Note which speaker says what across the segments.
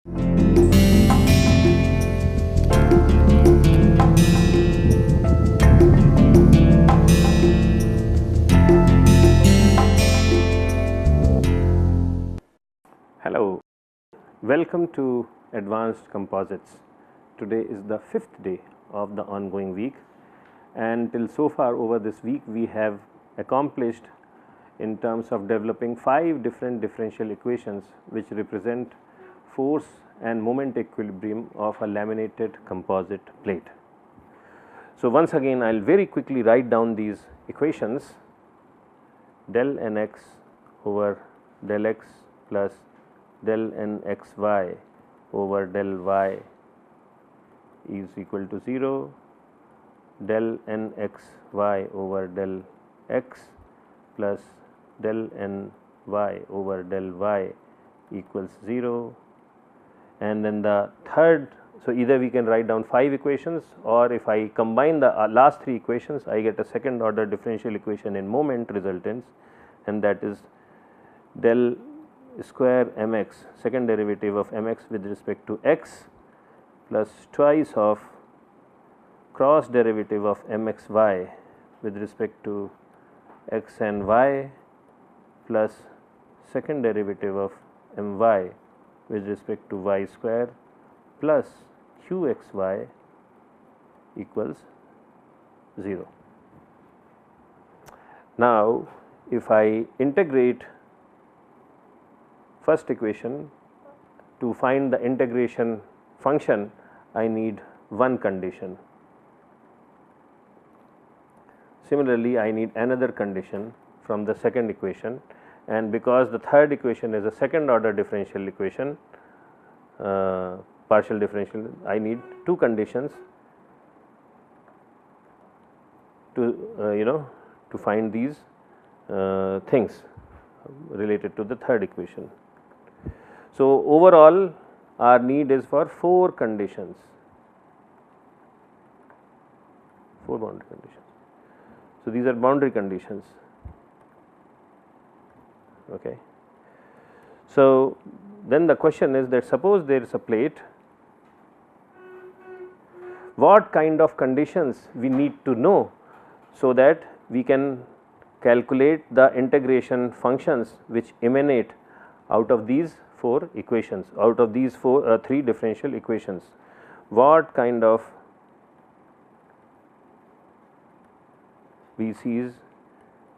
Speaker 1: Hello, welcome to Advanced Composites. Today is the 5th day of the ongoing week, and till so far over this week we have accomplished in terms of developing 5 different differential equations which represent force and moment equilibrium of a laminated composite plate. So, once again I will very quickly write down these equations. Del nx over del x plus del nxy over del y is equal to 0, del nxy over del x plus del ny over del y equals 0, and then the third. So, either we can write down 5 equations, or if I combine the last 3 equations I get a second order differential equation in moment resultants, and that is del square mx, second derivative of mx with respect to x, plus twice of cross derivative of mxy with respect to x and y, plus second derivative of my with respect to y square, plus qxy equals 0. Now, if I integrate first equation, to find the integration function I need one condition. Similarly, I need another condition from the second equation, and because the third equation is a second order differential equation, partial differential, I need 2 conditions to to find these things related to the third equation. So, overall our need is for 4 conditions, 4 boundary conditions. So, these are boundary conditions. Okay. So, then the question is that suppose there is a plate, what kind of conditions we need to know so that we can calculate the integration functions which emanate out of these 4 equations, out of these 3 differential equations. What kind of VCs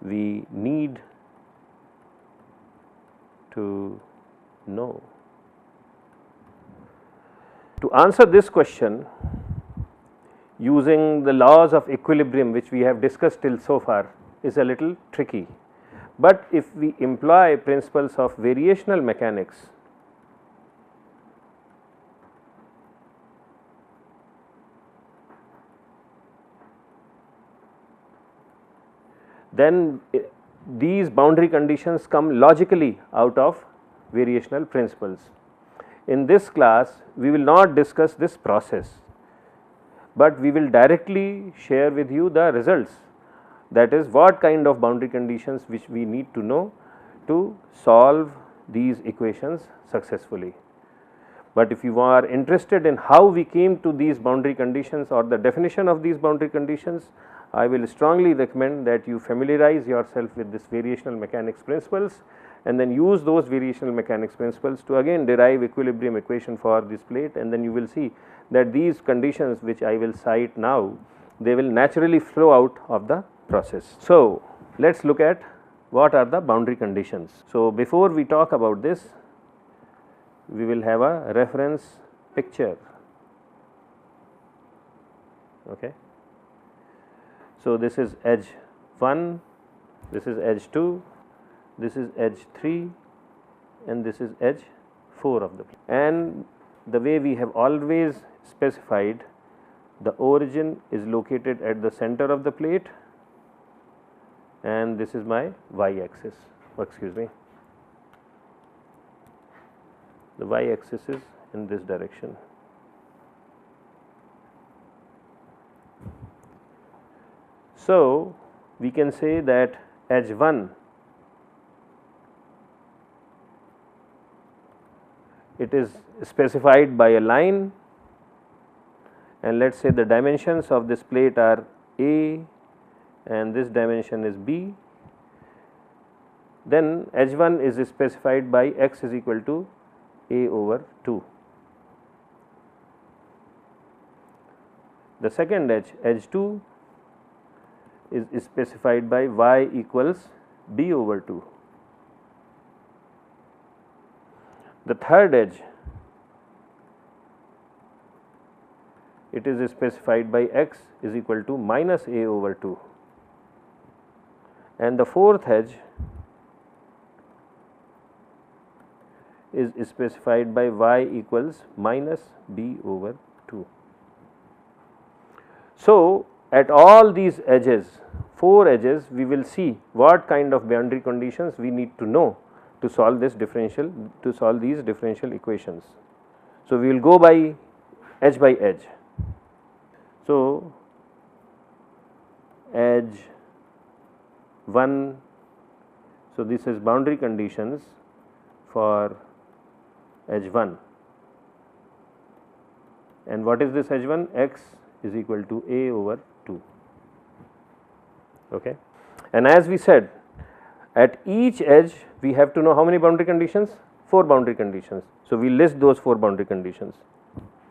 Speaker 1: we need to know? To answer this question using the laws of equilibrium which we have discussed till so far is a little tricky, but if we employ principles of variational mechanics, then these boundary conditions come logically out of variational principles. In this class we will not discuss this process, but we will directly share with you the results, that is what kind of boundary conditions which we need to know to solve these equations successfully. But if you are interested in how we came to these boundary conditions or the definition of these boundary conditions, I will strongly recommend that you familiarize yourself with this variational mechanics principles and then use those variational mechanics principles to again derive equilibrium equation for this plate, and then you will see that these conditions which I will cite now, they will naturally flow out of the process. So, let us look at what are the boundary conditions. So, before we talk about this, we will have a reference picture. Okay. So, this is edge 1, this is edge 2, this is edge 3, and this is edge 4 of the plate. And the way we have always specified, the origin is located at the center of the plate, and this is my y axis, excuse me, the y axis is in this direction. So, we can say that edge 1 it is specified by a line, and let us say the dimensions of this plate are A and this dimension is B, then H1 is specified by x is equal to A over 2. The second edge, H2, is specified by y equals B over 2. The third edge, it is specified by x is equal to minus A over 2, and the fourth edge is specified by y equals minus B over 2. So, at all these edges, 4 edges, we will see what kind of boundary conditions we need to know to solve this differential, to solve these differential equations. So, we will go by edge. So, edge 1, so this is boundary conditions for edge 1, and what is this edge 1? X is equal to A over 2. Okay. And as we said, at each edge we have to know how many boundary conditions? 4 boundary conditions. So, we list those 4 boundary conditions.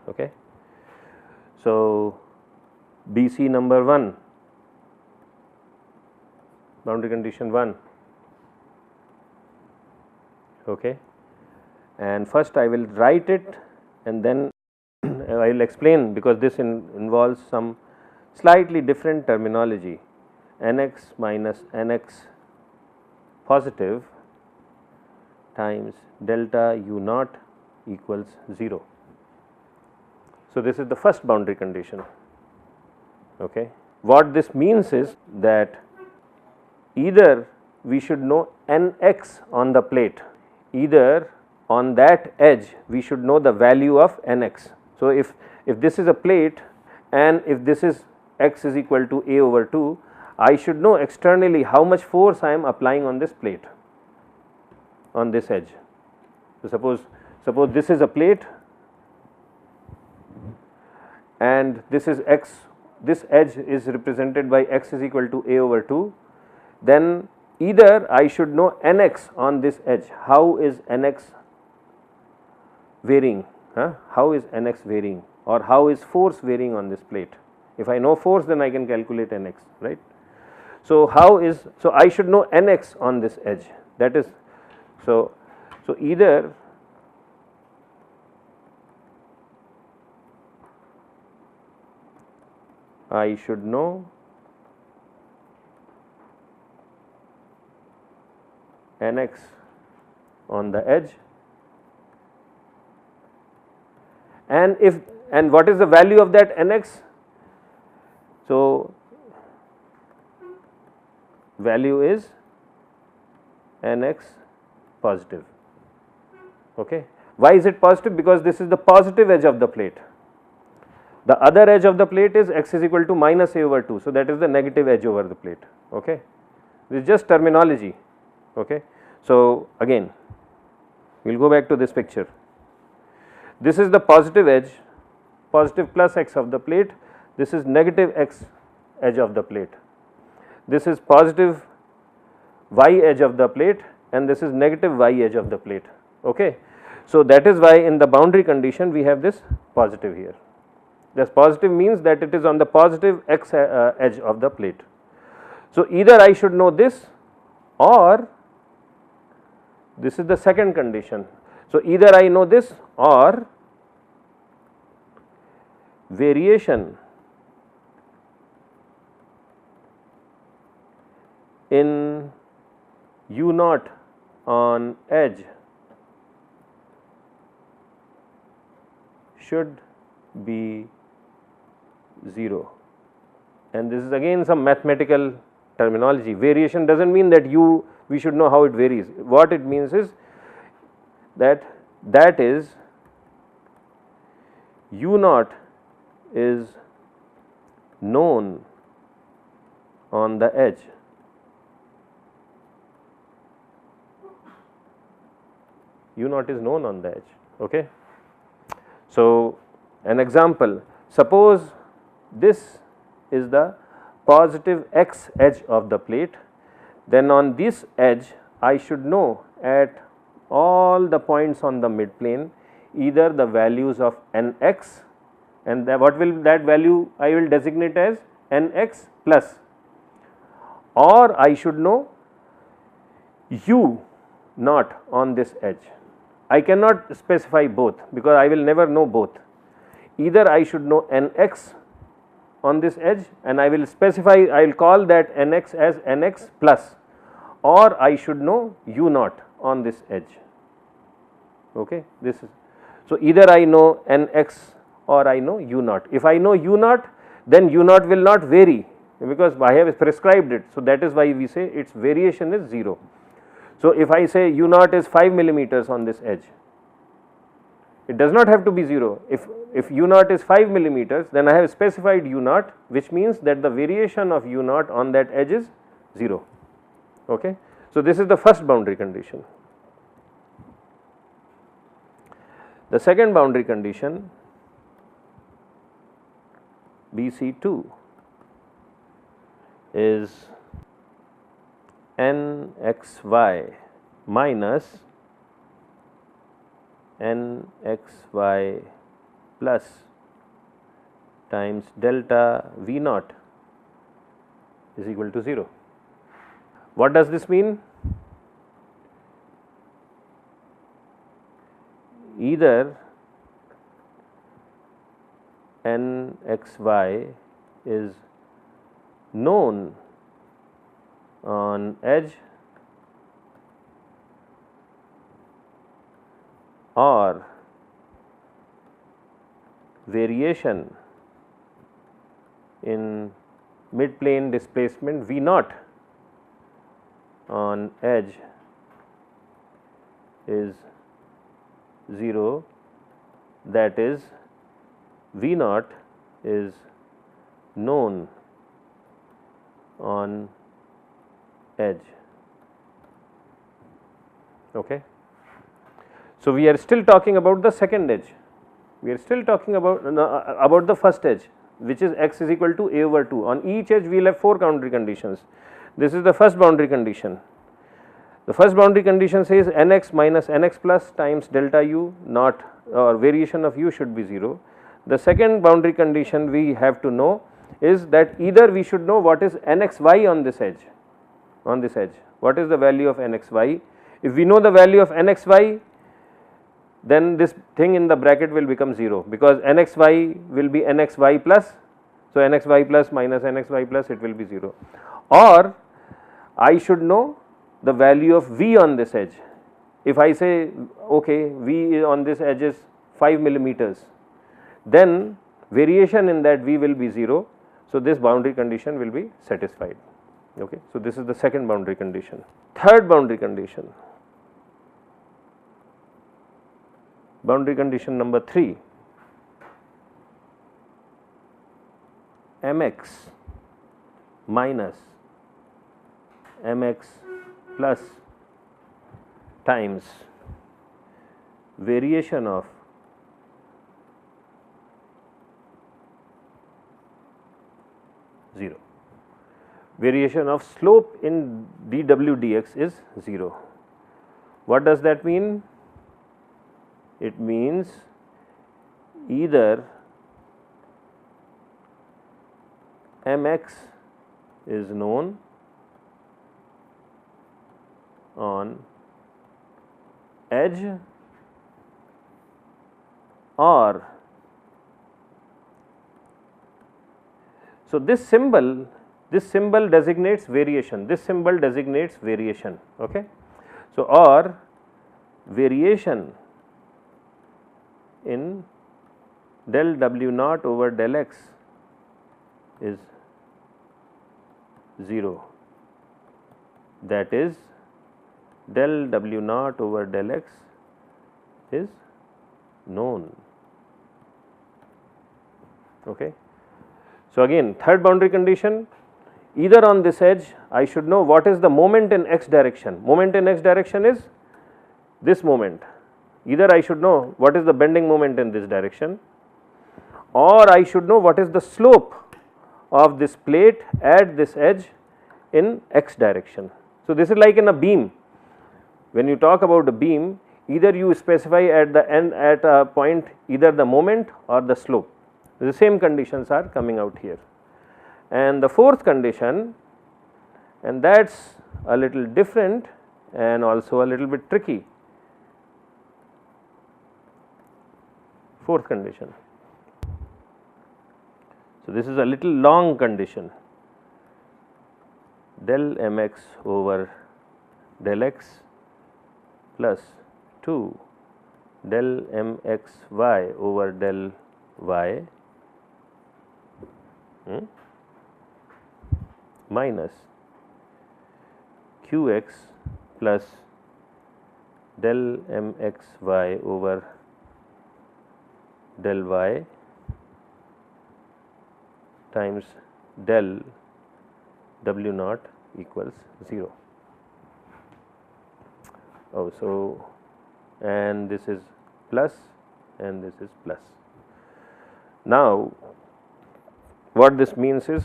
Speaker 1: Okay. So, BC number 1, boundary condition 1. Okay. And first I will write it and then I will explain, because this involves some slightly different terminology. Nx minus Nx positive times delta U naught equals 0. So, this is the first boundary condition. Okay. What this means is that either we should know Nx on the plate, either on that edge we should know the value of Nx. So, if this is a plate and if this is x is equal to A over 2, I should know externally how much force I am applying on this plate, on this edge. So, suppose this is a plate and this is x, this edge is represented by x is equal to A over 2, then either I should know Nx on this edge, how is Nx varying, how is Nx varying, or how is force varying on this plate. If I know force, then I can calculate Nx, right. So, so I should know Nx on this edge, that is, so either I should know Nx on the edge, and what is the value of that Nx? So, value is Nx positive. Okay. Why is it positive? Because this is the positive edge of the plate. The other edge of the plate is x is equal to minus A over 2. So, that is the negative edge over the plate. Okay. This is just terminology. Okay. So, again we will go back to this picture. This is the positive edge, positive plus x of the plate. This is negative x edge of the plate. This is positive y edge of the plate and this is negative y edge of the plate. Okay. So, that is why in the boundary condition we have this positive here. This positive means that it is on the positive x edge of the plate. So, either I should know this or this is the second condition. So, either I know this or variation in U naught on edge should be 0, and this is again some mathematical terminology. Variation does not mean that we should know how it varies. What it means is that is U naught is known on the edge. U naught is known on the edge. Okay. So, an example, suppose this is the positive x edge of the plate, then on this edge I should know at all the points on the mid plane either the values of nx, and what will that value I will designate as nx plus, or I should know u naught on this edge. I cannot specify both because I will never know both. Either I should know nx on this edge and I will specify, I will call that nx as nx plus, or I should know u naught on this edge. Okay. This is, so either I know nx or I know u naught. If I know u naught, then u naught will not vary because I have prescribed it. So that is why we say its variation is 0. So if I say u naught is 5 millimeters on this edge, it does not have to be 0. If u naught is 5 millimeters, then I have specified u naught, which means that the variation of u naught on that edge is 0. Okay. So this is the first boundary condition. The second boundary condition, BC2, is nxy minus nxy plus times delta v naught is equal to 0. What does this mean? Either nxy is known on edge or variation in mid plane displacement v naught on edge is 0, that is v naught is known on edge. Okay. So we are still talking about the second edge, we are still talking about the first edge, which is x is equal to a over 2. On each edge we will have 4 boundary conditions. This is the first boundary condition. The first boundary condition says nx minus nx plus times delta u naught, or variation of u should be 0. The second boundary condition we have to know is that either we should know what is nxy on this edge, what is the value of nxy. If we know the value of nxy, then this thing in the bracket will become 0 because nxy will be nxy plus. So nxy plus minus nxy plus, it will be 0. Or I should know the value of v on this edge. If I say okay, v on this edge is 5 millimeters, then variation in that v will be 0. So this boundary condition will be satisfied. Okay. So this is the second boundary condition. Third boundary condition, boundary condition number 3, mx minus mx plus times variation of zero. Variation of slope in dw dx is 0. What does that mean? It means either mx is known on edge or, so this symbol designates variation, this symbol designates variation. Okay. So or variation in del w naught over del x is 0, that is del w naught over del x is known. Okay. So again, third boundary condition, either on this edge I should know what is the moment in x direction. Moment in x direction is this moment, Either I should know what is the bending moment in this direction, or I should know what is the slope of this plate at this edge in x direction. So, this is like in a beam. When you talk about a beam, either you specify at the end at a point either the moment or the slope. The same conditions are coming out here. And the fourth condition, and that is a little different and also a little bit tricky. Fourth condition. So, this is a little long condition, del mx over del x plus 2 del mxy over del y minus qx plus del mxy over del y times del w naught equals 0. Oh, so and this is plus and this is plus. Now, what this means is,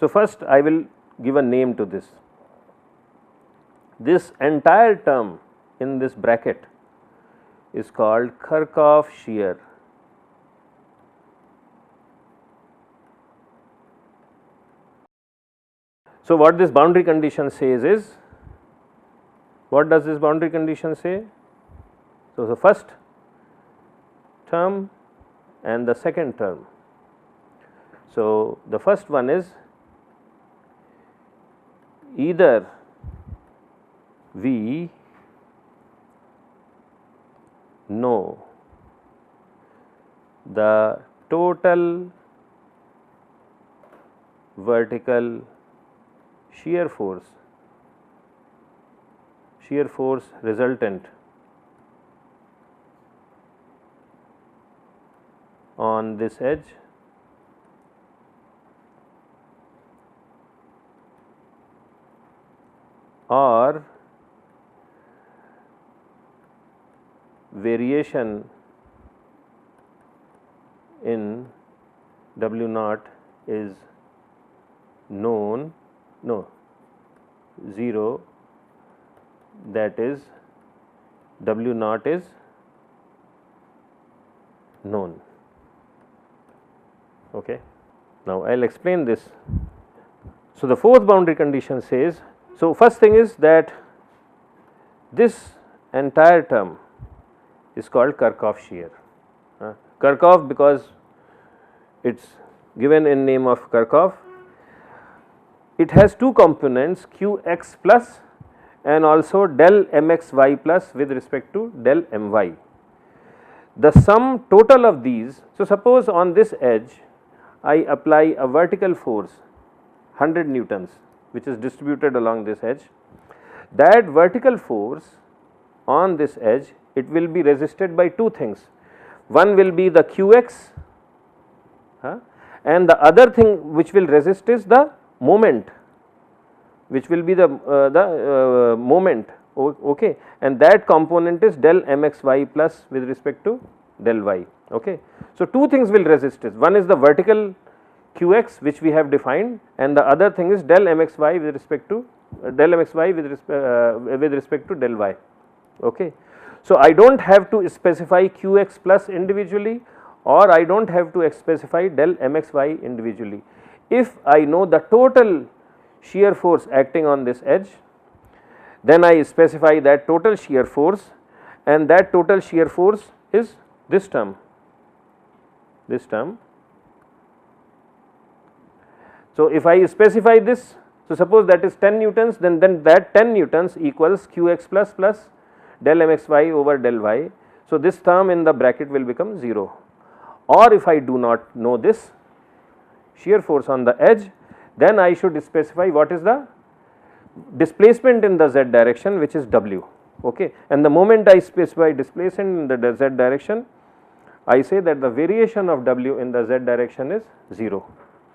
Speaker 1: so first I will give a name to this. This entire term in this bracket is called Kirchhoff shear. So, what this boundary condition says is, what does this boundary condition say? So, the first term and the second term. So, the first one is either we know the total vertical shear force resultant on this edge or variation in W naught is known, no, 0, that is W naught is known. Okay. Now, I will explain this. So, the fourth boundary condition says, so first thing is that this entire term is called Kirchhoff shear. Kirchhoff because it is given in name of Kirchhoff. It has two components, qx plus and also del mxy plus with respect to del my. The sum total of these, so suppose on this edge I apply a vertical force 100 newtons which is distributed along this edge. That vertical force on this edge, it will be resisted by two things. One will be the qx and the other thing which will resist is the moment, which will be the moment, okay, and that component is del mxy plus with respect to del y. Okay. So, two things will resist this, one is the vertical qx which we have defined and the other thing is del mxy with respect to with respect to del y. Okay. So, I do not have to specify qx plus individually or I do not have to specify del mxy individually. If I know the total shear force acting on this edge, then I specify that total shear force and that total shear force is this term. So, if I specify this, so suppose that is 10 newtons, then that 10 newtons equals qx plus plus del mxy over del y. So, this term in the bracket will become 0, or if I do not know this shear force on the edge, then I should specify what is the displacement in the z direction, which is w. Okay. And the moment I specify displacement in the z direction, I say that the variation of w in the z direction is 0.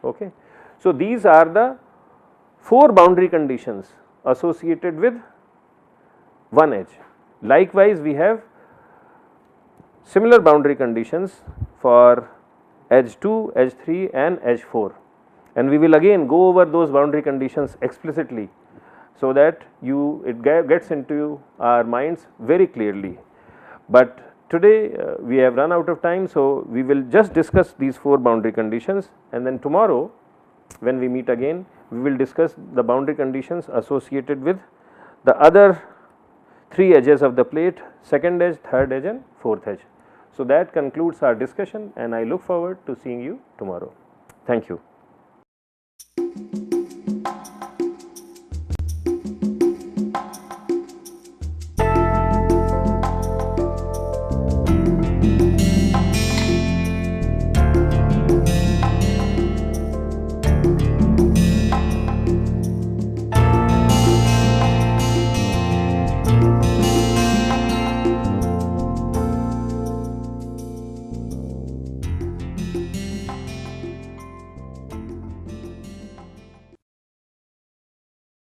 Speaker 1: Okay. So, these are the 4 boundary conditions associated with one edge. Likewise, we have similar boundary conditions for edge 2, edge 3 and edge 4, and we will again go over those boundary conditions explicitly, so that it gets into our minds very clearly. But today we have run out of time, so we will just discuss these 4 boundary conditions, and then tomorrow when we meet again we will discuss the boundary conditions associated with the other 3 edges of the plate, second edge, third edge and fourth edge. So that concludes our discussion, and I look forward to seeing you tomorrow. Thank you.